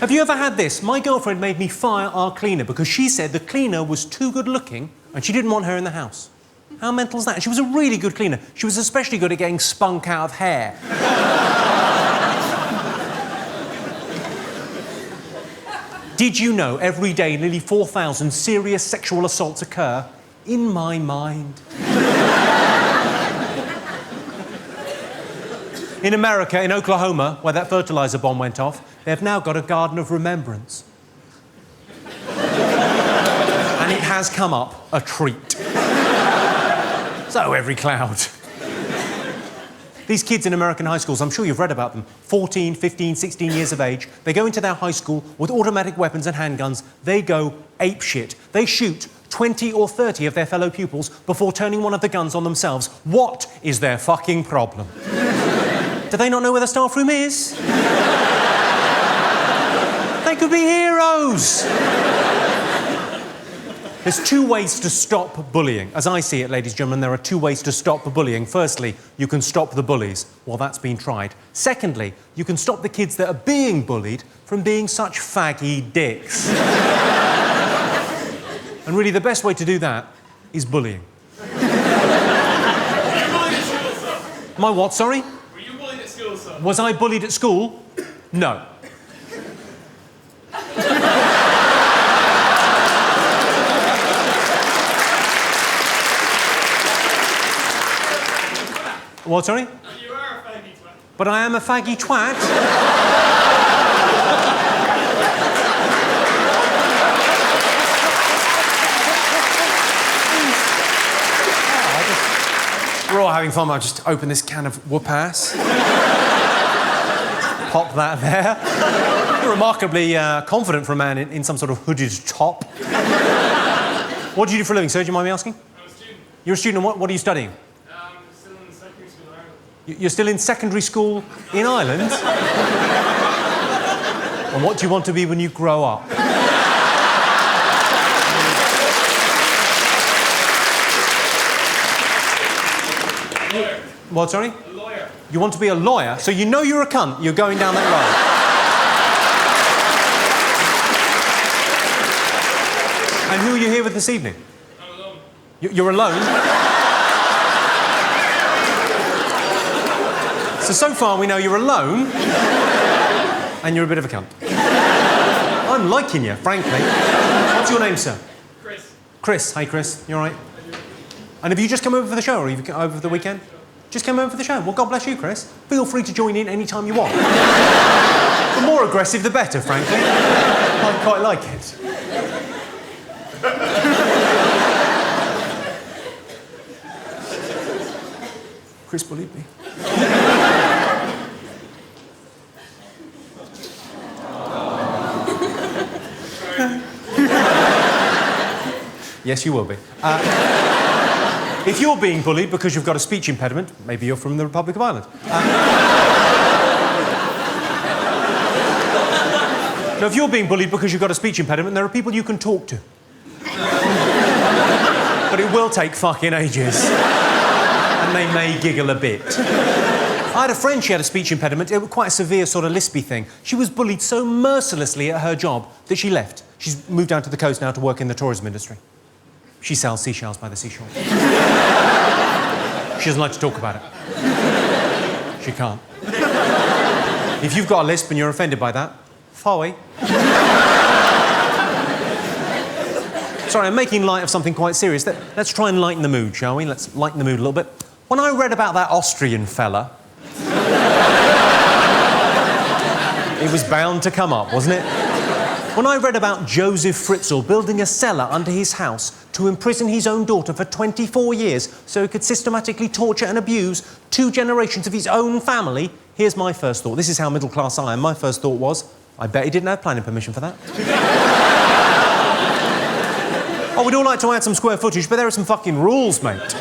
Have you ever had this? My girlfriend made me fire our cleaner because she said the cleaner was too good looking and she didn't want her in the house. How mental is that? She was a really good cleaner. She was especially good at getting spunk out of hair. Did you know every day nearly 4,000 serious sexual assaults occur? In my mind. In America, in Oklahoma, where that fertilizer bomb went off, they've now got a garden of remembrance. And it has come up a treat. So every cloud. These kids in American high schools, I'm sure you've read about them, 14, 15, 16 years of age, they go into their high school with automatic weapons and handguns, they go apeshit. They shoot 20 or 30 of their fellow pupils before turning one of the guns on themselves. What is their fucking problem? Do they not know where the staff room is? They could be heroes! There's two ways to stop bullying. As I see it, ladies and gentlemen, there are two ways to stop bullying. Firstly, you can stop the bullies. Well, that's been tried. Secondly, you can stop the kids that are being bullied from being such faggy dicks. And really, the best way to do that is bullying. My what, sorry? Were you bullied at school, sir? Was I bullied at school? No. What, sorry? You are a faggy twat. But I am a faggy twat. We're all having fun. I'll just open this can of whoop-ass. Pop that there. You're remarkably confident for a man in some sort of hooded top. What do you do for a living, sir? Do you mind me asking? I'm a student. You're a student, and what are you studying? Still in secondary school in Ireland. You're still in secondary school in Ireland? And what do you want to be when you grow up? Lawyer. What, sorry? A lawyer. You want to be a lawyer, so you know you're a cunt, you're going down that road. And who are you here with this evening? I'm alone. You're alone? So far we know you're alone, and you're a bit of a cunt. I'm liking you, frankly. What's your name, sir? Chris. Chris. Hey, Chris. You all right? And have you just come over for the show, or have you come over for the weekend? Just came over for the show. Well, God bless you, Chris. Feel free to join in any time you want. The more aggressive, the better, frankly. I quite like it. Chris bullied me. Yes, you will be. If you're being bullied because you've got a speech impediment, maybe you're from the Republic of Ireland. Now, if you're being bullied because you've got a speech impediment, there are people you can talk to. But it will take fucking ages. And they may giggle a bit. I had a friend, she had a speech impediment. It was quite a severe sort of lispy thing. She was bullied so mercilessly at her job that she left. She's moved down to the coast now to work in the tourism industry. She sells seashells by the seashore. She doesn't like to talk about it. She can't. If you've got a lisp and you're offended by that, Fowie. Sorry, I'm making light of something quite serious. Let's try and lighten the mood, shall we? Let's lighten the mood a little bit. When I read about that Austrian fella, it was bound to come up, wasn't it? When I read about Joseph Fritzl building a cellar under his house to imprison his own daughter for 24 years so he could systematically torture and abuse 2 generations of his own family, here's my first thought. This is how middle class I am. My first thought was, I bet he didn't have planning permission for that. Oh, we'd all like to add some square footage, but there are some fucking rules, mate.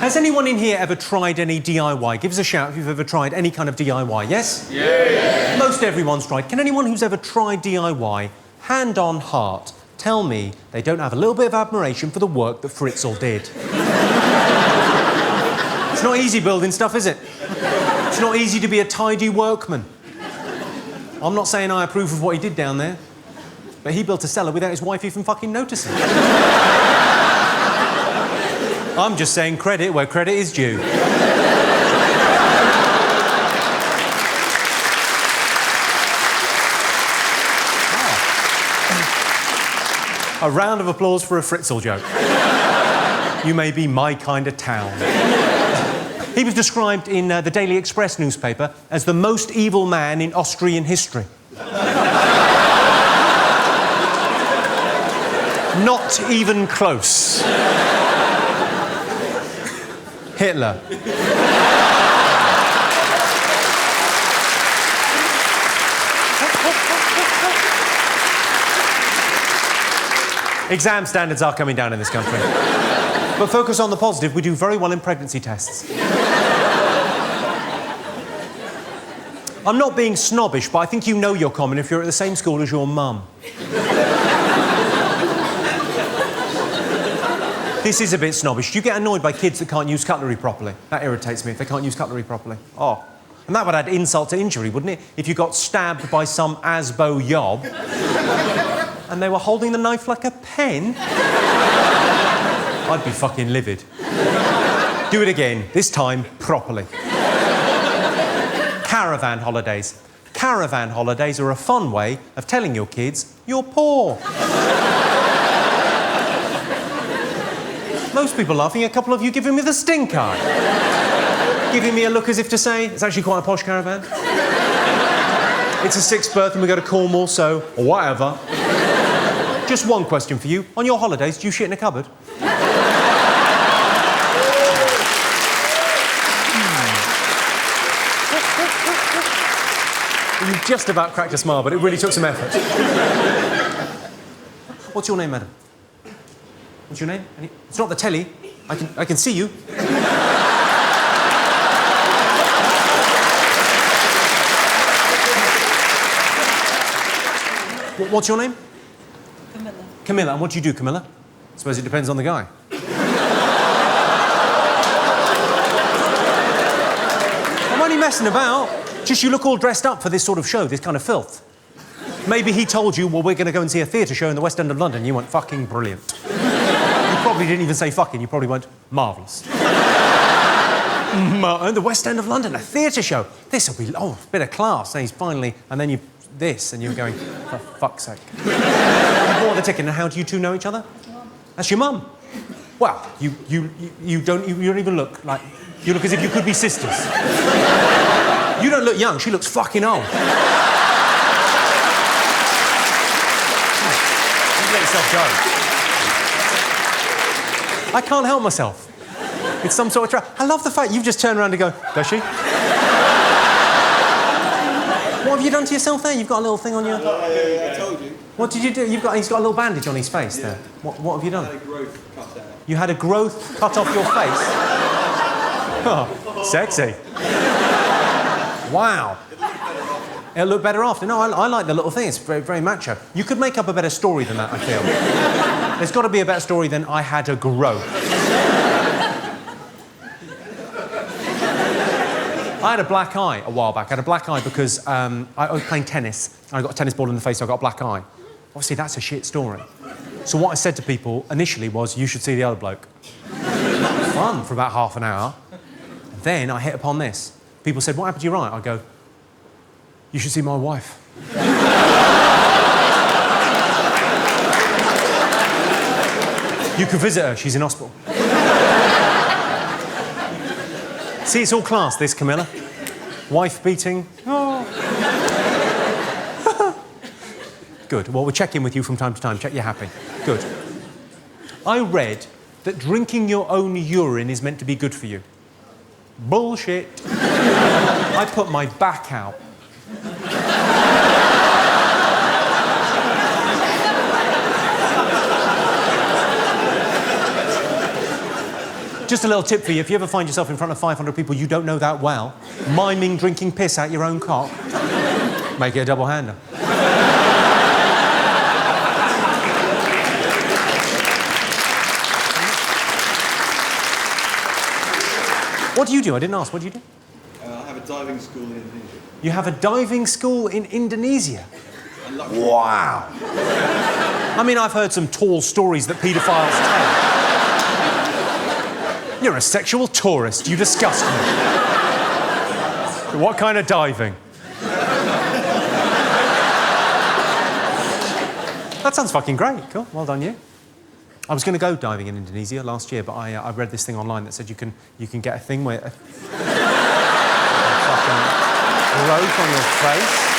Has anyone in here ever tried any DIY? Give us a shout if you've ever tried any kind of DIY, yes? Yeah. Most everyone's tried. Can anyone who's ever tried DIY, hand on heart, tell me they don't have a little bit of admiration for the work that Fritzl did? It's not easy building stuff, is it? It's not easy to be a tidy workman. I'm not saying I approve of what he did down there, but he built a cellar without his wife even fucking noticing. I'm just saying credit where credit is due. A round of applause for a Fritzl joke. You may be my kind of town. He was described in the Daily Express newspaper as the most evil man in Austrian history. Not even close. Hitler. Exam standards are coming down in this country. But focus on the positive. We do very well in pregnancy tests. I'm not being snobbish, but I think you know you're common if you're at the same school as your mum. This is a bit snobbish. Do you get annoyed by kids that can't use cutlery properly? That irritates me if they can't use cutlery properly. Oh. And that would add insult to injury, wouldn't it? If you got stabbed by some Asbo yob and they were holding the knife like a pen, I'd be fucking livid. Do it again, this time properly. Caravan holidays. Caravan holidays are a fun way of telling your kids you're poor. Most people laughing, a couple of you giving me the stink eye. Giving me a look as if to say, it's actually quite a posh caravan. It's a sixth berth and we go to Cornwall, so whatever. Just one question for you. On your holidays, do you shit in a cupboard? You just about cracked a smile, but it really took some effort. What's your name, madam? What's your name? It's not the telly. I can see you. What's your name? Camilla. Camilla. And what do you do, Camilla? I suppose it depends on the guy. I'm only messing about. Just you look all dressed up for this sort of show, this kind of filth. Maybe he told you, well, we're going to go and see a theatre show in the West End of London. You went, fucking brilliant. You probably didn't even say fucking. You probably went, marvellous. The West End of London, a theatre show. This will be, a bit of class. And he's finally, and then you, this, and you're going, for fuck's sake. You bought the ticket, and how do you two know each other? That's your mum. Well, you don't even look like, you look as if you could be sisters. You don't look young, she looks fucking old. You let yourself go. I can't help myself. It's some sort of trap. I love the fact you've just turned around and go, does she? What have you done to yourself there? You've got a little thing on your... I told you. What did you do? He's got a little bandage on his face there. What have you done? I had a growth cut out. You had a growth cut off your face? Oh, sexy. Wow. It'll look better after. No, I like the little thing. It's very, very macho. You could make up a better story than that, I feel. There's got to be a better story than I had a growth. I had a black eye a while back. I had a black eye because I was playing tennis. I got a tennis ball in the face, so I got a black eye. Obviously, that's a shit story. So what I said to people initially was, you should see the other bloke. Fun for about half an hour. Then I hit upon this. People said, what happened to your eye? I go, you should see my wife. You can visit her, she's in hospital. See, it's all class, this, Camilla. Wife beating. Oh. Good. Well, we'll check in with you from time to time, check you're happy. Good. I read that drinking your own urine is meant to be good for you. Bullshit. I put my back out. Just a little tip for you, if you ever find yourself in front of 500 people you don't know that well, miming drinking piss out your own cock, make it a double-hander. What do you do? I didn't ask. What do you do? I have a diving school in Indonesia. You have a diving school in Indonesia? And luxury. Wow. I mean, I've heard some tall stories that paedophiles tell. You're a sexual tourist. You disgust me. What kind of diving? That sounds fucking great. Cool. Well done, you. I was going to go diving in Indonesia last year, but I read this thing online that said you can get a thing where... fucking growth on your face.